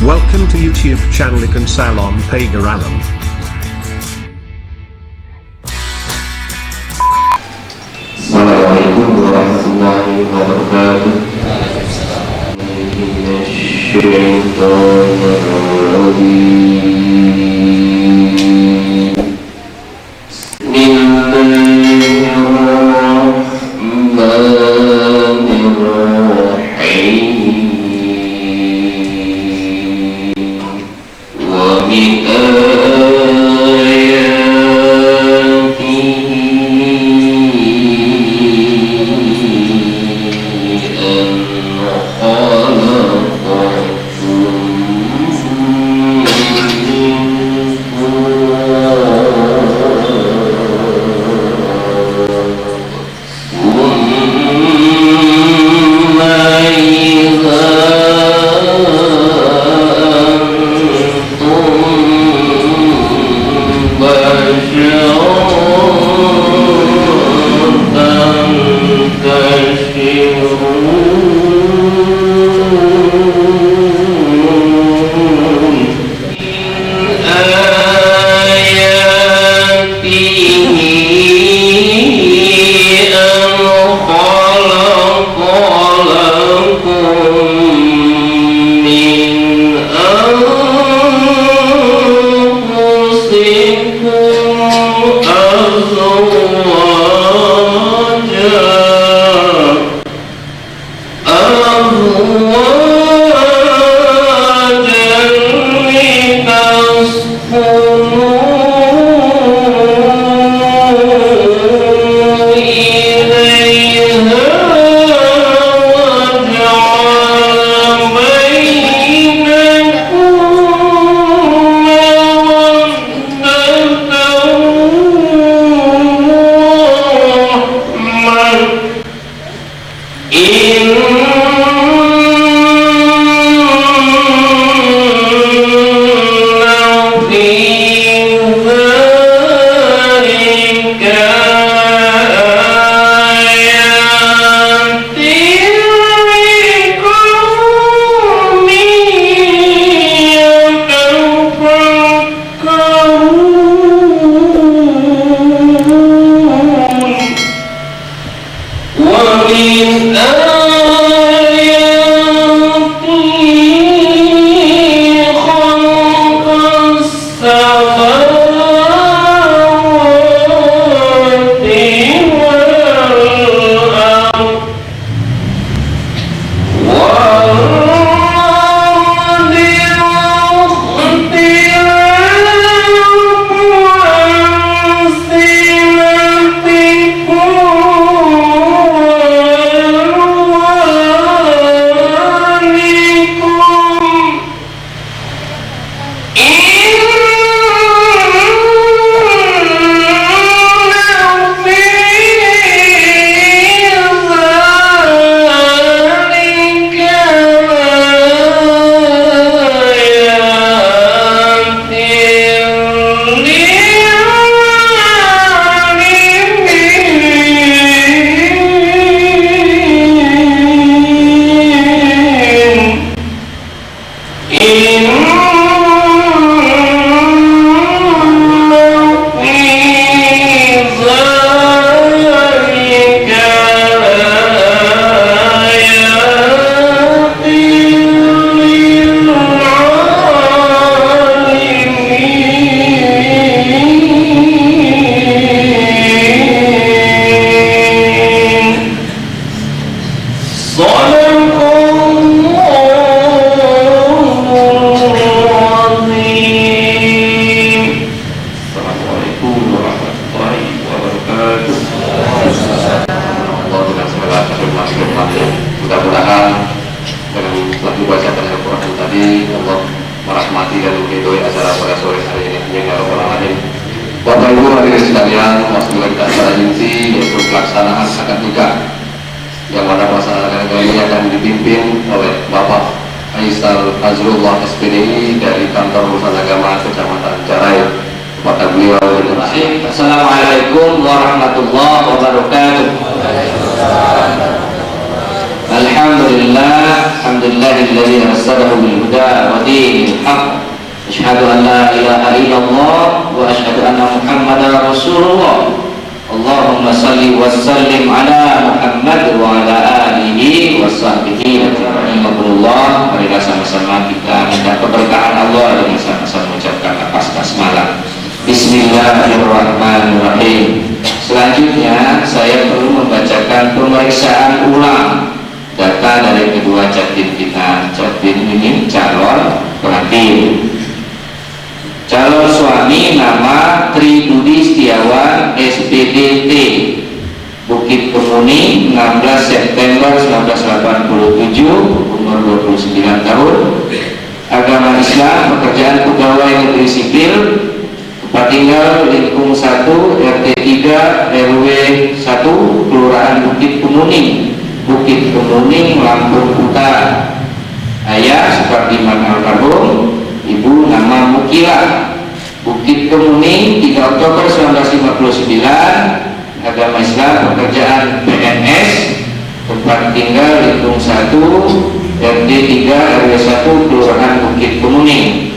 Welcome to YouTube channel Ikan Salon Pagaralam. Assalamualaikum warahmatullahi wabarakatuh. Mudah-mudahan dengan setelah membacakan Al-Quran tadi, Allah merahmati dan meridhoi acara pada sore hari ini. Ya Rabbal Alamin. Bapak Ibu hadirin sekalian, masuk lagi ke acara inti yaitu pelaksanaan akad nikah, yang mana pasangan kali ini akan dipimpin oleh Bapak Aisal Azrullah SPDI dari Kantor Urusan Agama Kecamatan Carai. Kepada beliau Assalamualaikum warahmatullahi wabarakatuh. Alhamdulillah, Alhamdulillahilladzi arsalahu bil huda wa dinil haqq. Asyhadu an la ilaha illallah wa asyhadu anna Muhammadar Rasulullah. Allahumma salli wa sallim ala Muhammad wa ala alihi wa sahbihi rahimahullah. Marilah sama-sama kita minta keberkahan Allah dengan sama-sama mengucapkan lafaz basmalah. Bismillahirrahmanirrahim. Selanjutnya saya perlu membacakan pemeriksaan ulang data dari kedua Jatim kita. Jatim ini calon pengantin. Calon suami nama Tri Budi Setiawan SPDT, Bukit Kemuning, 16 September 1987, umur 29 tahun, agama Islam, pekerjaan pegawai negeri sipil, tempat tinggal Lingkung 1 RT 3 RW 1 Kelurahan Bukit Kemuning, Lampung Utara. Ayah Supardiman Almarhum, ibu nama Mukila, Bukit Kemuning, 3 Oktober 1959, agama Islam, pekerjaan PNS, tempat tinggal Lingkung 1 RT 3 RW 1 Kelurahan Bukit Kemuning.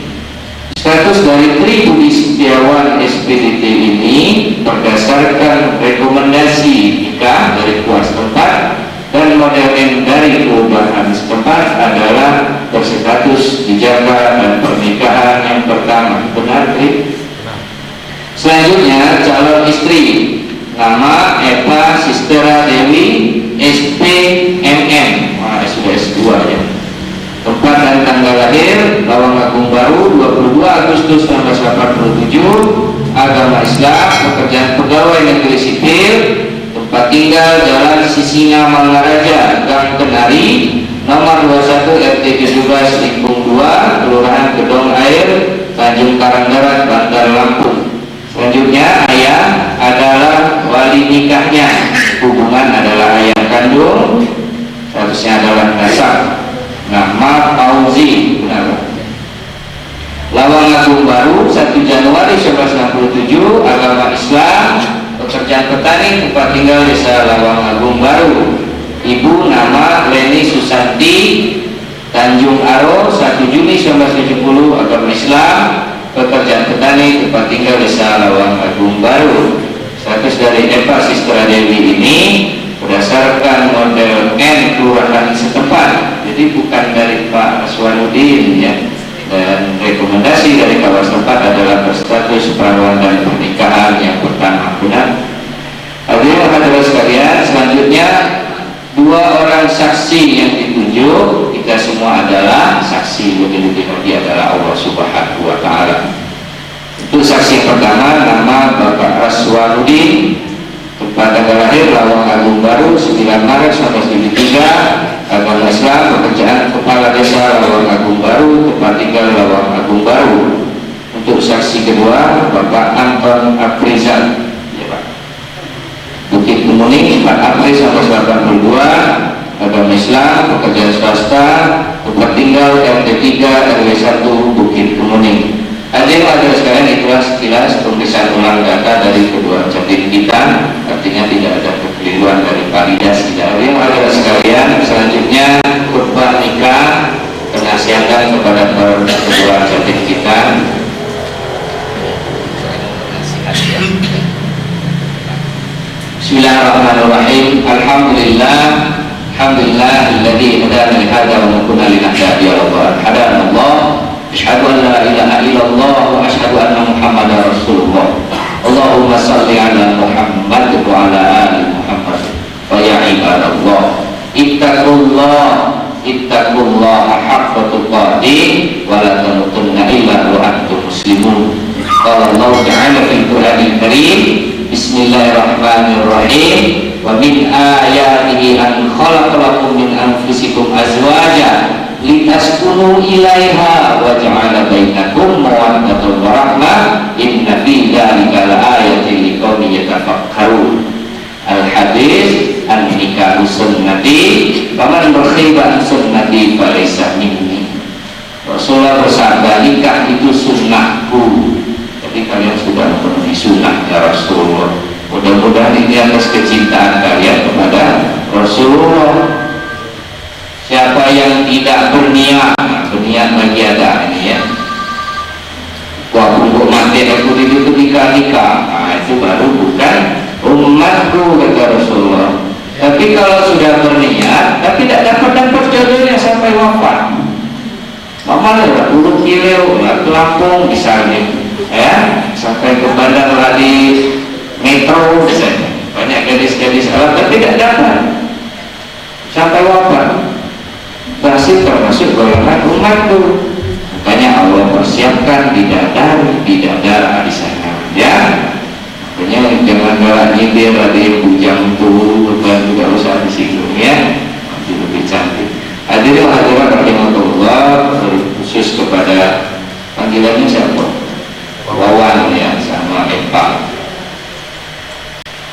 Status dari Tri Budi Setiawan SPDT ini berdasarkan rekomendasi nikah dari kuasa setempat dan model dari perubahan setempat adalah berstatus dijaga dan pernikahan yang pertama. Benar, Tri? Selanjutnya calon istri nama Eva Sistera Dewi SPMM, sudah S2 ya. Tempat dan tanggal lahir Lawang Agung Baru 22 Agustus 1987, agama Islam, pekerjaan pegawai negeri sipil, tempat tinggal Jalan Sisinga Mangaraja, Gang Kenari, nomor 21 RT 17 Lingkung 2, Kelurahan Gedong Air, Tanjung Karangdarat, Bantar, Lampung. Selanjutnya ayah adalah wali nikahnya, hubungan adalah ayah kandung, statusnya adalah nasab. Nama Fauzi, benar. Lawang Agung Baru 1 Januari 1967, agama Islam, pekerjaan petani, tempat tinggal Desa Lawang Agung Baru. Ibu nama Leni Susanti, Tanjung Aro 1 Juni 1970, agama Islam, pekerjaan petani, tempat tinggal Desa Lawang Agung Baru. Status dari Eva Sistera Dewi ini berdasarkan model N kelurahan setempat, jadi bukan dari Pak Aswanuddin ya. Dan rekomendasi dari kawasan setempat adalah berstatus perawan dan pernikahan yang pertama. Benar? Hadirin hadirat sekalian, selanjutnya 2 orang saksi yang ditunjuk, kita semua adalah saksi, lebih-lebih lagi adalah Allah Subhanahu wa Ta'ala. Untuk saksi yang pertama nama Bapak Aswanuddin, tempat tanggal lahir Lawang Agung Baru 9 Maret 1973, agama Islam, pekerjaan kepala desa Lawang Agung Baru, tempat tinggal Lawang Agung Baru. Untuk saksi kedua Bapak Anton Aprizal ya, Pak. Bukit Kemuning 4 April 1982, agama Islam, pekerjaan swasta, tempat tinggal RT 3 RW 1 Bukit Kemuning. Hadirin hadirat sekalian, itulah sekilas pemeriksaan ulang data dari kedua Jatim kita, artinya tidak ada kekeliruan dari validasi. Hadirin hadirat sekalian, selanjutnya khutbah nikah penasihatkan kepada kedua Jatim kita. Bismillahirrahmanirrahim. Alhamdulillah alladzi hadana li hadza wa ma kunna linahtadiya lawla an hadana Allah. Asyhadu an la ilaha illallah wa asyhadu anna Muhammadar Rasulullah. Allahumma salli ala Muhammad wa ala ali Muhammad. Wa ya ibadallah, ittaqullaha haqqa tuqatih wa la tamutunna illa wa antum muslimun. Qala Allah ta'ala fil Qur'anil Karim, bismillahirrahmanirrahim, wa min ayatihi an khalaqa lakum min anfusikum azwaja litaskunu ilaiha wa ja'ala bainakum mawaddatan wa rahmah inna fi dzalika laayatin liqaumin yatafakkarun. Al-hadis an-nikahu sunnati faman rakhiba an sunnati falaysa minni. Rasulullah bersabda, nikah itu sunnahku. Jadi kalian sudah memenuhi sunnah ya Rasulullah. Mudah-mudahan ini atas kecintaan kalian kepada Rasulullah. Siapa yang yang tidak berniat, berniat lagi ada ini ya. Wah, untuk mati aku itu nikah, itu baru bukan umatku kata Rasulullah. Tapi kalau sudah berniat tapi tidak dapat jodohnya sampai wafat, malah buruk kilau, ke Lampung misalnya, ya, sampai ke bandar di metro misalnya, banyak gadis-gadis Arab tapi tidak dapat sampai wafat, masih termasuk golongan umatku. Makanya Allah persiapkan bidadari di sana, ya. Makanya jangan malah nyindir ada yang bujang tuh, bukan juga usah disinggung ya, nanti lebih cantik. Hadirin hadirat rahimahullah, khusus kepada panggilannya siapa? Wawan ya, sama Epa.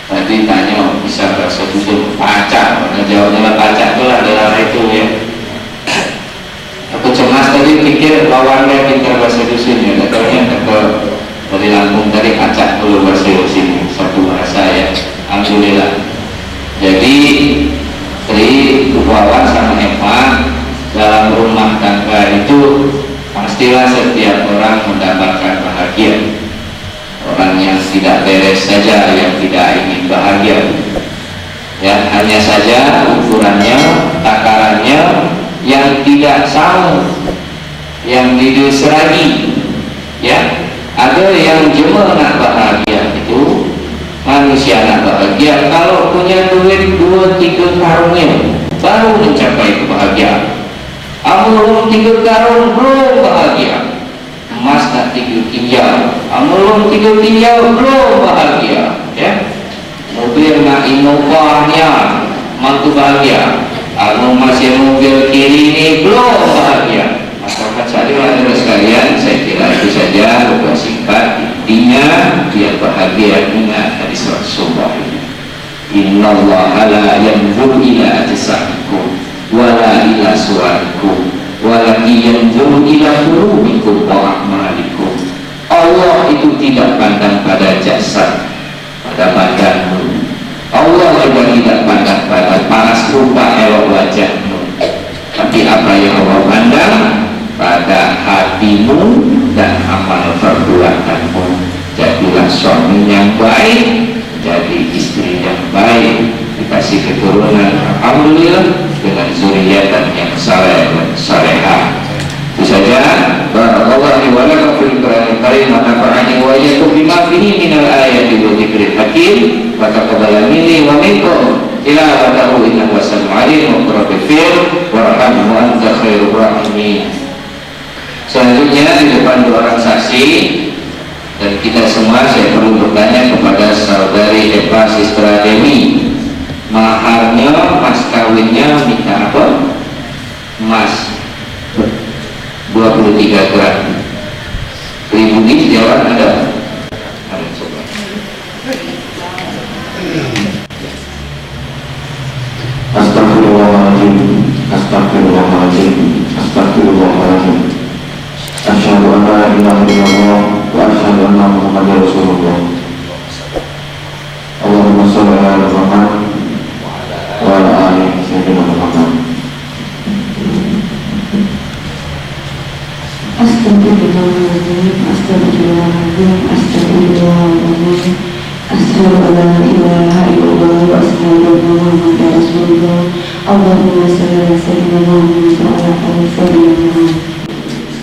Tadi tanya bisa bahasa dusun pacak, karena jawabnya pacak itu lah daerah itu ya. Aku cemas tadi pikir Wawannya pintar bahasa dusun ya, katanya dari Lampung tadi pacak dulu bahasa dusun, satu bahasa ya. Alhamdulillah. Jadi Tri, Wawan sama Epa dalam rumah tangga itu pastilah setiap orang mendapatkan bahagia. Orang yang tidak beres saja yang tidak ingin bahagia, ya, hanya saja ukurannya, takarannya yang tidak sama, yang diseragi, ya. Ada yang cuma nak bahagia itu manusia nak bahagia kalau punya duit 2-3 karungnya baru mencapai kebahagiaan. Amulung 3 karung belum bahagia. Emas tak 3 kinjal, amulung 3 kinjal belum bahagia, ya. Mobil nak Innova-nya mantu bahagia, amul masih mobil kiri ini belum bahagia. Masyarakat saudara sekalian, saya kira itu saja beberapa singkat. Intinya biar bahagia, ingat hadis Rasulullah ini, innallaha la yanzuru ila ajsamikum wala ila suwarikum walakin yanzuru ila qulubikum wa a'malikum. Allah itu tidak pandang pada jasad, pada badanmu. Allah juga tidak pandang pada paras rupa elok wajahmu. Tapi apa yang Allah pandang pada hatimu dan amal perbuatanmu. Jadilah suami yang baik, jadi istri yang baik, dikasih keturunan alhamdulillah dengan zuriatan yang saleh dan salehah. Itu saja. Barakallahu wa lakum fil Qur'anil Karim wa nafa'ani wa iyyakum bima fihi minal ayati wa dzikril hakim wa taqabbal minni wa minkum tilawatahu innahu was-sami'ul 'alim wa qur bil warhamhu anta khairur rahimin. Selanjutnya di depan 2 orang saksi dan kita semua, saya perlu bertanya kepada saudari Eva Sistra Dewi, maharnya, mas kawinnya minta apa? Emas 23 gram. Ibu di jawab ada? Ada, coba. Astagfirullahaladzim, astagfirullahaladzim, astagfirullahaladzim. Asyhadu an la ilaha illallah wa asyhadu anna Muhammadar Rasulullah. Allahumma shalli ala Muhammad wa ala ali sayyidina Muhammad. Astagfirullahaladzim, astagfirullahaladzim, astagfirullahaladzim. Asyhadu an la ilaha illallah wa asyhadu anna Muhammadar Rasulullah. Allahumma shalli ala sayyidina Muhammad wa ala ali sayyidina Muhammad.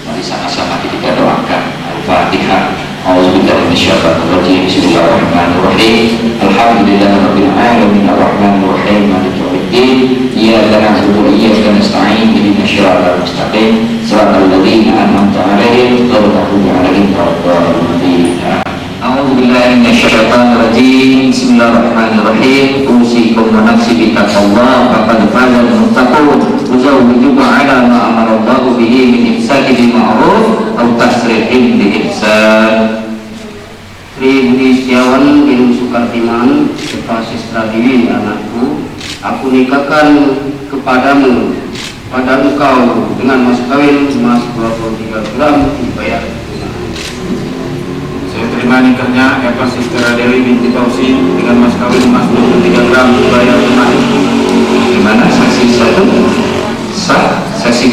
Mari sama-sama kita doakan Al-Fatihah. A'udzubillahi minasyaitonir rajim. Bismillahirrahmanirrahim. Alhamdulillahirabbil alamin arrahmanir rahim maliki yaumiddin. Iyyaka na'budu wa iyyaka nasta'in ihdinas siratal mustaqim siratal ladzina an'amta 'alaihim ghairil maghdubi 'alaihim waladdallin. A'udzubillahi minasyaitonir rajim. Bismillahirrahmanirrahim. Usikum wa nafsi bittaqwallah faqad fazal muttaqun. Uzawwijuka 'ala ma amara Allahu bihi min imsaki bil ma'ruf aw tasrihim bi ihsan. Budi Setiawan bin Sukartiman serta Sistra Dewi anakku, aku nikahkan kepadamu pada engkau dengan mas kawin emas 23 gram dibayar tunai. Saya terima nikahnya Eva Sistra Dewi binti Tausi dengan mas kawin emas 23 gram dibayar tunai. Gimana saksi satu? Sah, saksi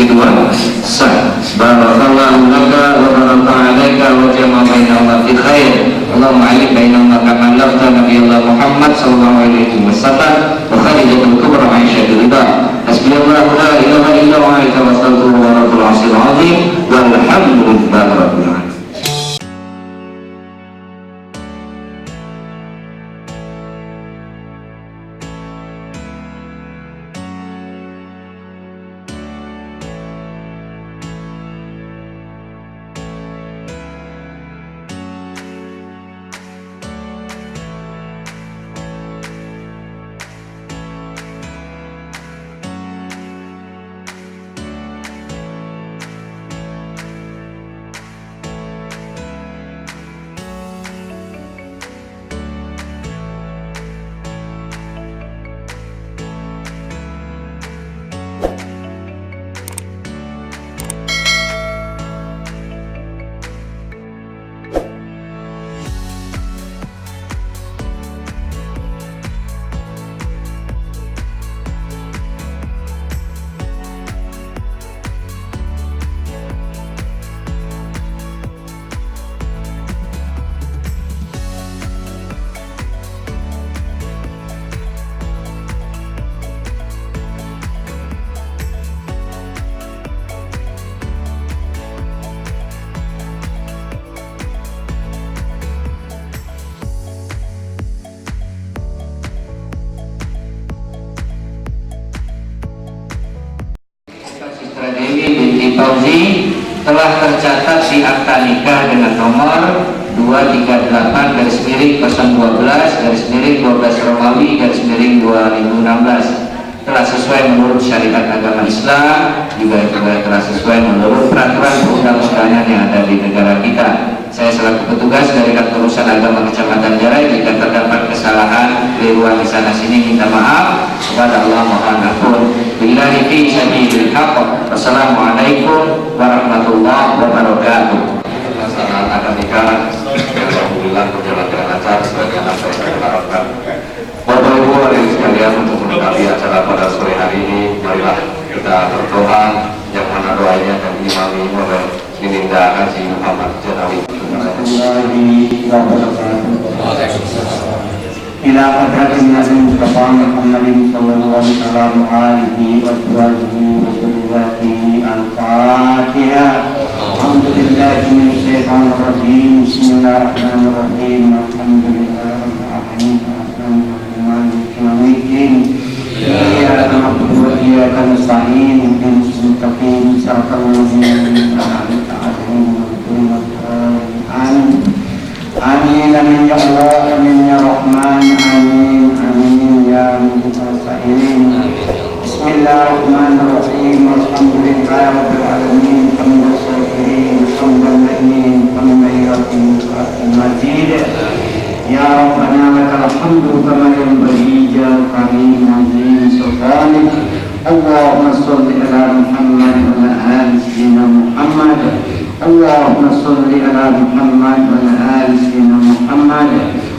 Barakallahu laka wa baraka alaika wa jama'a bainahuma fi khair. Allahumma alif bainahuma kama lafta Nabiullah Muhammad sallallahu alaihi wasallam wa khadijatul kubra Aisyah ridha. Hasbunallahu la ilaha illa huwa alaihi tawakkaltu wa rabbul arsyil azim walhamdulillahi rabbil alamin. Dewi binti Fauzi telah tercatat di akta nikah dengan nomor 238/012/12 Romawi /2016 telah sesuai menurut syariat agama Islam, juga telah sesuai menurut peraturan perundang-undangan yang ada di negara kita. Saya selaku petugas dari Kantor Urusan Agama Kecamatan Jarai, jika terdapat kesalahan keliruan di sana sini, minta maaf kepada Allah, mohon ampun. Billahi fi sabilil haqq. Wassalamualaikum warahmatullahi wabarakatuh. Pelaksanaan akad nikah alhamdulillah berjalan dengan lancar sebagaimana saya harapkan. Bapak Ibu hadirin sekalian, untuk menanggapi acara pada sore hari ini, marilah kita berdoa, yang mana doanya dan diimami oleh Dininda Haji Muhammad Janawi. Ila hadratin Nabi Mustafa Muhammadin sallallahu alaihi wa alihi wa sahbihi al-Fatihah. Alhamdulillahi minasyaitonir rajim. Bismillahirrahmanirrahim. Alhamdulillahirabbil alamin. Maliki yaumiddin. Iyyaka na'budu wa iyyaka nasta'in. Ihdinas siratal siratal ladzina an'amta 'alaihim amin amin ya Allah, amin ya Rahman, amin amin ya Mutasa'in. Bismillahirrahmanirrahim. Alhamdulillahi rabbil alamin. Hamdan syakirin, hamdan na'imin, hamdan yakin majid. Ya Rabbana lakal hamdu kama yanbaghi karim azim sultanik. Allahumma sholli ala Muhammad wa ala ali sayyidina Muhammad. Allahumma sholli ala Muhammad wa ala ali sayyidina Muhammad.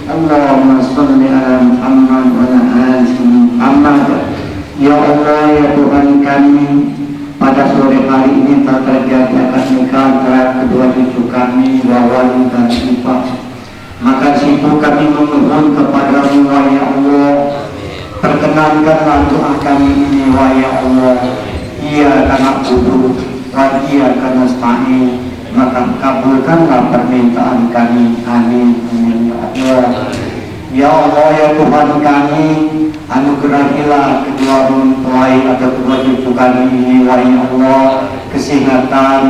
Allahumma sholli ala Muhammad wa ala ali sayyidina Muhammad. Ya Allah, ya Tuhan kami, pada sore hari ini telah terjadi akad nikah antara kedua cucu kami, Wawan dan Sifah. Maka situ kami memohon kepada-Mu, ya Allah, perkenankanlah doa kami ini, ya Allah. Iya karena budu, iya karena nasta'in, maka kabulkanlah permintaan kami. Amin amin ya Allah. Ya Allah, ya Tuhan kami, anugerahilah kedua mempelai atau kedua cucu kami ini, ya Allah, kesehatan,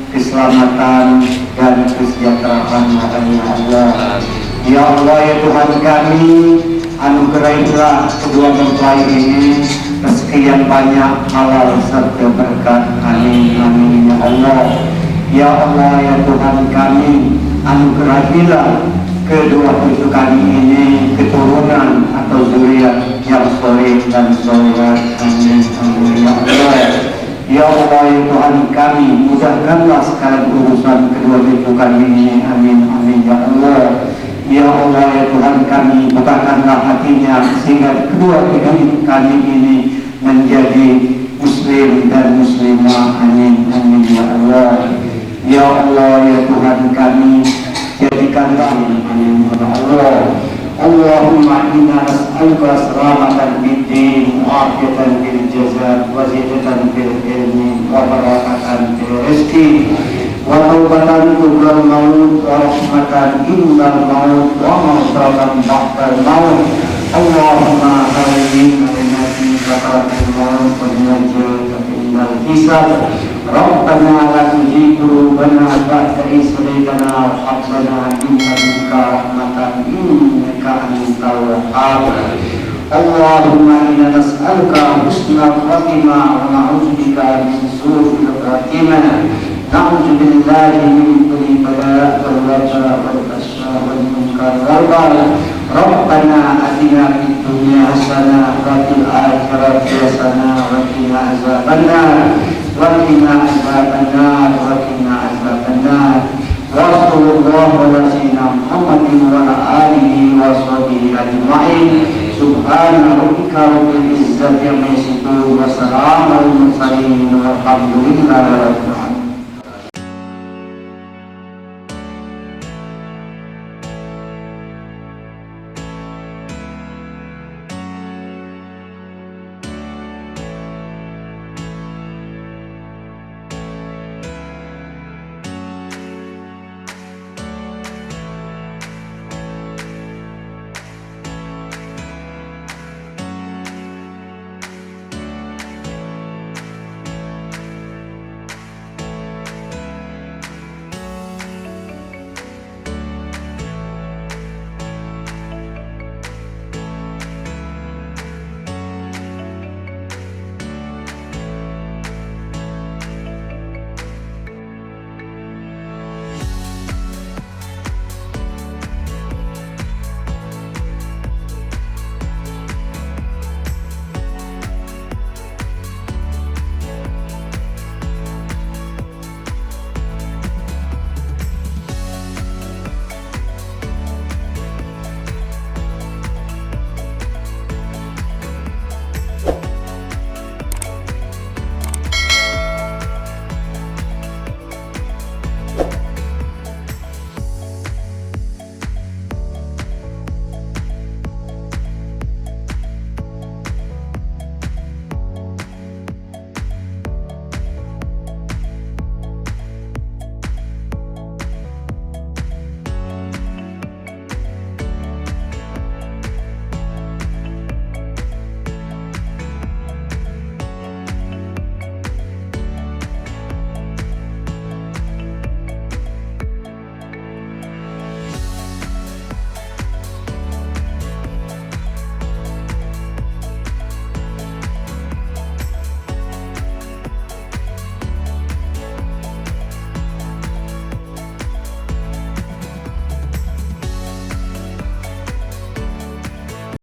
keselamatan dan kesejahteraan, ya Allah. Ya Allah, ya Tuhan kami, anugerahilah kedua mempelai ini rezeki yang banyak, halal serta berkat. Amin amin ya Allah. Ya Allah, ya Tuhan kami, anugerahilah kedua cucu kami ini keturunan atau zuriat yang soleh dan solehat. Amin amin ya Allah. Ya Allah, ya Tuhan kami, mudahkanlah segala urusan kedua cucu kami ini. Amin amin ya Allah. Ya Allah, ya Tuhan kami, bukakanlah hatinya sehingga kedua cucu kami ini menjadi muslim dan muslimah. Amin amin ya Allah. وعافية في الجزاء وزيادة في العلم وبركة في الرزق وتوبة قبل الموت ورحمة عند الموت ومغفرة بعد الموت. اللهم هون علينا في سكرات الموت ونجيك عند الحساب. ربنا لا تزغ قلوبنا بعد إذ هديتنا وهب لنا من لدنك رحمة إنك أنت الوهاب. اللهم إنا نسألك حسن الخاتمة ونعوذ بك من سوء الخاتمة. نعوذ بالله من كل بلاء والوجع والفحشاء والمنكر والبغي. ربنا آتنا في الدنيا حسنة وفي الآخرة حسنة وقنا عذاب النار وقنا عذاب النار وقنا عذاب النار. وصلى الله على سيدنا محمد وعلى آله وصحبه أجمعين. سبحان ربك رب العزة عما يصفون وسلام على المرسلين والحمد لله رب العالمين.